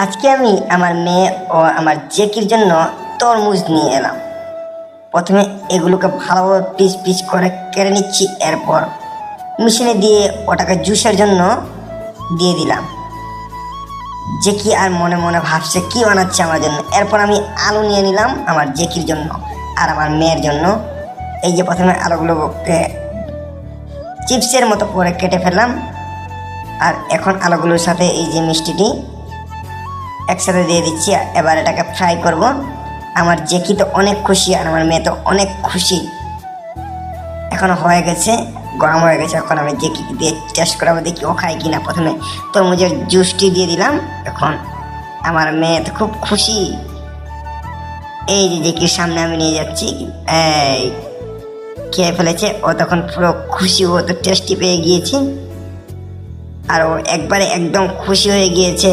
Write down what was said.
আজকে আমি আমার মেয়ে ও আমার জেকির জন্য তরমুজ নিয়ে এলাম। প্রথমে এগুলোকে ভালোভাবে পিস পিস করে কেটে নিচ্ছি, এরপর মেশিনে দিয়ে ওটাকে জুসের জন্য দিয়ে দিলাম। জেকি আর মনে মনে ভাবছে কি বানাচ্ছে আমার জন্য। এরপর আমি আলু নিয়ে নিলাম আমার জেকির জন্য আর আমার মেয়ের জন্য। এই যে প্রথমে আলুগুলোকে চিপসের মতো করে কেটে ফেললাম, আর এখন আলুগুলোর সাথে এই যে মিষ্টিটি একসাথে দিয়ে দিচ্ছি। এবার এটাকে ফ্রাই করব। আমার জেকি তো অনেক খুশি আর আমার মেয়ে তো অনেক খুশি। এখন হয়ে গেছে, গরম হয়ে গেছে। এখন আমি জেকি দিয়ে টেস্ট করাবো, দেখি ও খাই কিনা। প্রথমে তরমুজের জুসটি দিয়ে দিলাম। এখন আমার মেয়ে তো খুব খুশি। এই যে জেকির সামনে আমি নিয়ে যাচ্ছি, এই খেয়ে ফেলেছে। ও তখন পুরো খুশি, ও তো টেস্টি পেয়ে গিয়েছে আর ও একবারে একদম খুশি হয়ে গিয়েছে।